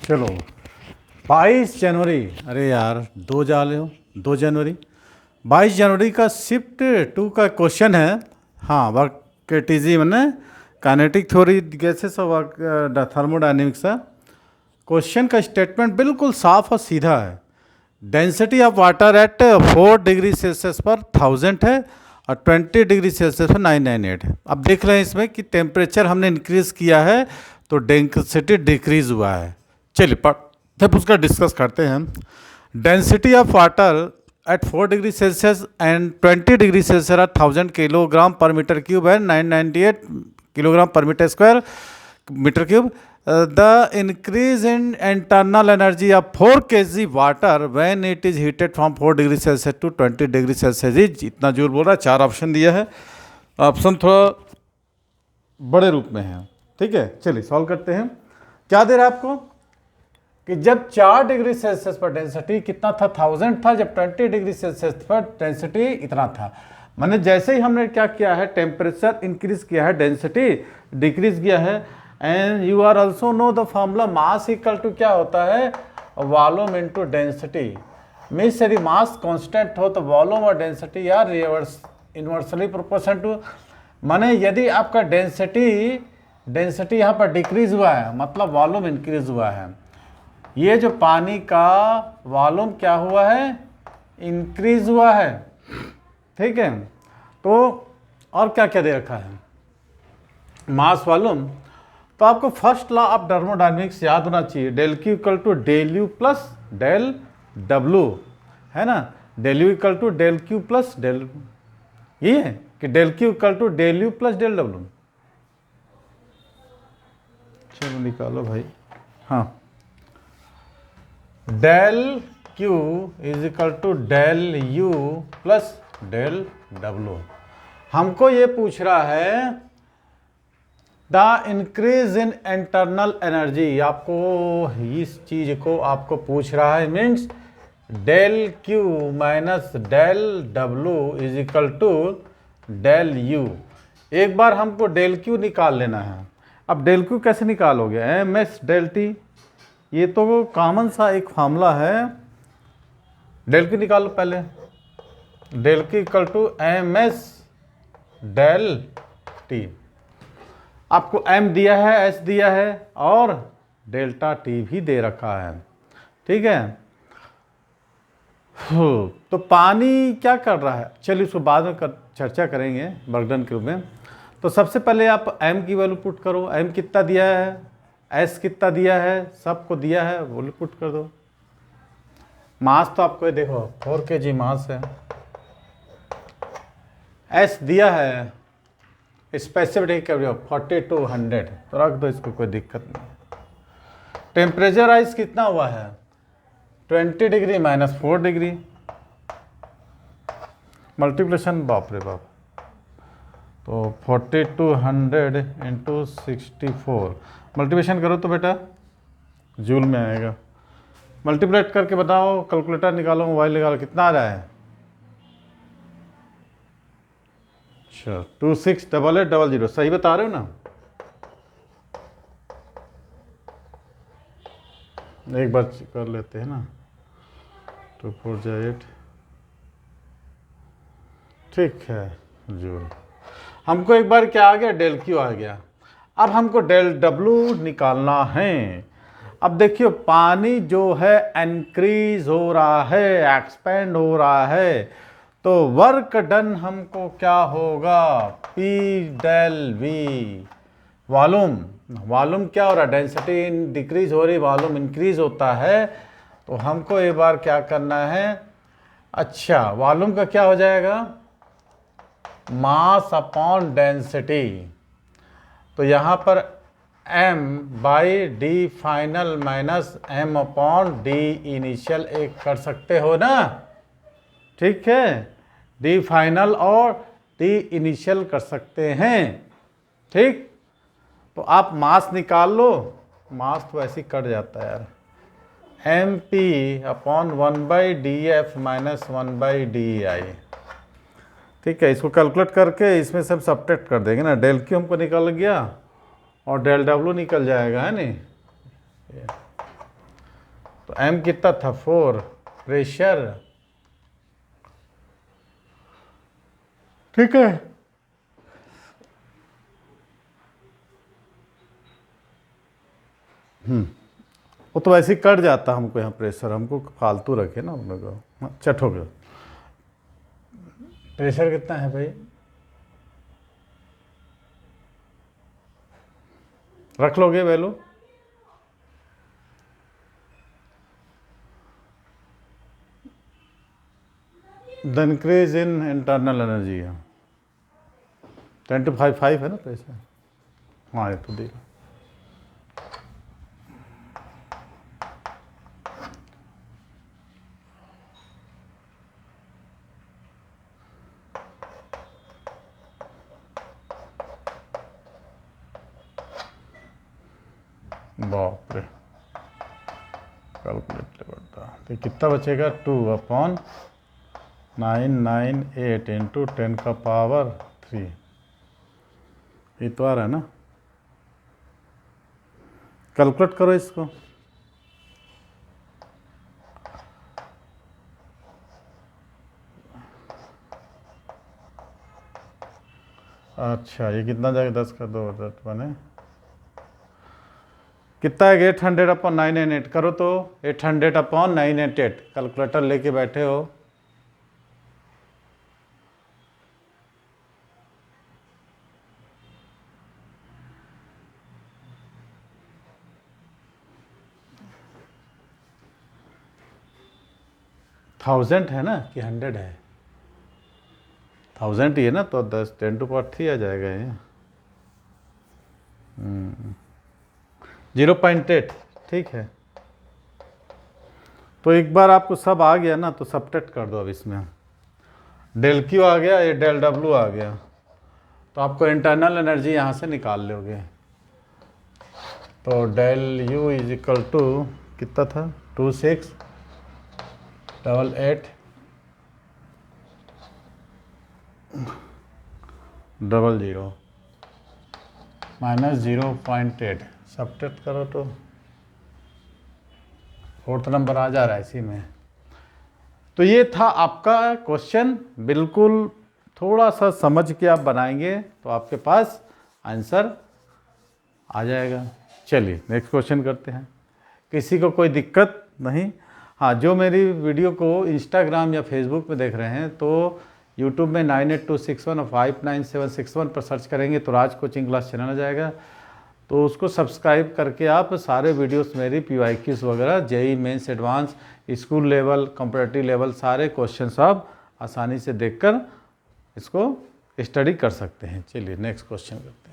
चलो 22 जनवरी, अरे यार 2 जनवरी का शिफ्ट 2 का क्वेश्चन है। हाँ, वर्क टीजी मैंने काइनेटिक थ्योरी गैसेस और थर्मोडाइनमिक्स का क्वेश्चन का स्टेटमेंट बिल्कुल साफ और सीधा है। Density of water at 4 degree Celsius पर 1000 है और 20 डिग्री सेल्सियस पर 998 है। अब देख रहे हैं इसमें कि टेम्परेचर हमने इंक्रीज किया है तो डेंसिटी डिक्रीज हुआ है। चलिए तब उसका डिस्कस करते हैं। Density of water at 4 degree Celsius and 20 degree Celsius at 1000 kilogram per metre cube है 998 kilogram per metre cube. The increase in internal energy of 4 kg water when it is heated from 4 degree Celsius to 20 degree Celsius is, इतना joule बोल रहा है। 4 option दिया है, option थोड़ा बड़े रूप में है। ठीक है, चलिए सॉल्व करते हैं। क्या दे रहा है आपको कि जब 4 डिग्री सेल्सियस पर डेंसिटी कितना था, 1000 था, जब 20 डिग्री सेल्सियस पर डेंसिटी इतना था। मैंने जैसे ही हमने क्या किया है, टेम्परेचर इंक्रीज किया है, डेंसिटी डिक्रीज किया है। And you are also know the formula mass equal to क्या होता है, वॉल्यूम इनटू डेंसिटी। मीन्स यदि मास कांस्टेंट हो तो वॉल्यूम और डेंसिटी यार इनवर्सली प्रोपोर्शनल टू। माने यदि आपका डेंसिटी यहाँ पर डिक्रीज हुआ है मतलब वॉल्यूम इंक्रीज हुआ है। ये जो पानी का वॉल्यूम क्या हुआ है, इंक्रीज हुआ है। ठीक है, तो और क्या क्या दे रखा है, मास वॉल्यूम। तो आपको फर्स्ट लॉ ऑफ थर्मोडायनेमिक्स याद होना चाहिए, del Q equal to del U plus del W, है ना। Del U equal to del Q plus del, ये है कि del Q equal to del U plus del W. चलो निकालो भाई। हाँ, del Q is equal to del U plus del W. हमको ये पूछ रहा है the increase in internal energy, आपको इस चीज को आपको पूछ रहा है। Means del Q minus del W is equal to del U. एक बार हमको डेल क्यू निकाल लेना है। अब डेल क्यू कैसे निकालोगे, एम एस डेल टी, ये तो कॉमन सा एक फार्मूला है। डेल क्यू निकालो पहले, del Q equal to M S del T. आपको एम दिया है, एस दिया है और डेल्टा टी भी दे रखा है। ठीक है, तो पानी क्या कर रहा है, चलिए उसको बाद में चर्चा करेंगे बर्डन के रूप में। तो सबसे पहले आप m की वैल्यू पुट करो। m कितना दिया है, s कितना दिया है, सबको दिया है, वैल्यू पुट कर दो। मास तो आपको देखो 4 kg मास है, s दिया है स्पेसिफिक 40 to 100, तो रख दो इसको, कोई दिक्कत नहीं। टेम्परेचर राइज कितना हुआ है, 20 डिग्री माइनस 4 डिग्री। मल्टीप्लिकेशन बाप रे बाप, तो 40 to 100 इंटू 64 मल्टीप्लिकेशन करो तो बेटा जूल में आएगा। मल्टीप्लेट करके बताओ, कैलकुलेटर निकालो, मोबाइल निकालो, कितना आ रहा है। अच्छा 268800, सही बता रहे हो ना। एक बार कर लेते हैं ना, 2408, ठीक है जूल। हमको एक बार क्या आ गया, डेल क्यू आ गया। अब हमको डेल डब्लू निकालना है। अब देखिए पानी जो है इंक्रीज हो रहा है, एक्सपेंड हो रहा है, तो वर्क डन हमको क्या होगा, P डेल V। वॉल्यूम क्या हो रहा है, डेंसिटी डिक्रीज हो रही, वॉल्यूम इंक्रीज होता है। तो हमको एक बार क्या करना है, अच्छा वॉल्यूम का क्या हो जाएगा, मास अपॉन डेंसिटी। तो यहाँ पर m by D final minus m upon D initial एक कर सकते हो ना। ठीक है, डी फाइनल और डी इनिशियल कर सकते हैं। ठीक, तो आप मास निकाल लो, मास तो ऐसे ही कट जाता है यार, M P upon 1/df minus 1/di। ठीक है, इसको कैलकुलेट करके इसमें सब सब्ट्रैक्ट कर देंगे ना। डेल क्यू हमको निकल गया और डेल डब्लू निकल जाएगा, है नहीं। तो m कितना था 4, प्रेशर, ठीक है। वो तो वैसे ही कट जाता हमको, यहाँ प्रेशर हमको फालतू रखे ना हम लोग, चट हो गया। प्रेशर कितना है भाई, रख लोगे value, the increase in internal energy है 10⁵ है ना प्रेशर, हाँ ये तो दिया। बाप रे, कैलकुलेट करता तो कितना बचेगा, 2/998 इंटू 10⁻3, ये तो आ रहा है ना, कैलकुलेट करो इसको। अच्छा ये कितना जाएगा, 10 का 2 बने कितना है, 800/998 करो तो 800/998, कैलकुलेटर लेके बैठे हो, थाउजेंड है ना कि 100 है, 1000 ही है ना, तो 10⁻³ आ जाएगा ये, 0.8, ठीक है। तो एक बार आपको सब आ गया ना, तो सबट्रैक्ट कर दो अब इसमें, डेल क्यू आ गया, ये डेल डब्ल्यू आ गया, तो आपको इंटरनल एनर्जी यहाँ से निकाल लोगे। तो del U is equal to कितना था, 268800 माइनस 0.8, सबट्रैक्ट करो तो 4th नंबर आ जा रहा है इसी में। तो ये था आपका क्वेश्चन, बिल्कुल थोड़ा सा समझ के आप बनाएंगे तो आपके पास आंसर आ जाएगा। चलिए नेक्स्ट क्वेश्चन करते हैं, किसी को कोई दिक्कत नहीं। हाँ, जो मेरी वीडियो को इंस्टाग्राम या फेसबुक पे देख रहे हैं तो यूट्यूब में 98261 और 59761 पर सर्च करेंगे तो राज कोचिंग क्लास चैनल आ जाएगा, तो उसको सब्सक्राइब करके आप सारे वीडियोस मेरी PYQs वगैरह, JEE mains advance, school level, competitive level, सारे क्वेश्चंस आप आसानी से देखकर इसको स्टडी कर सकते हैं। चलिए नेक्स्ट क्वेश्चन करते हैं।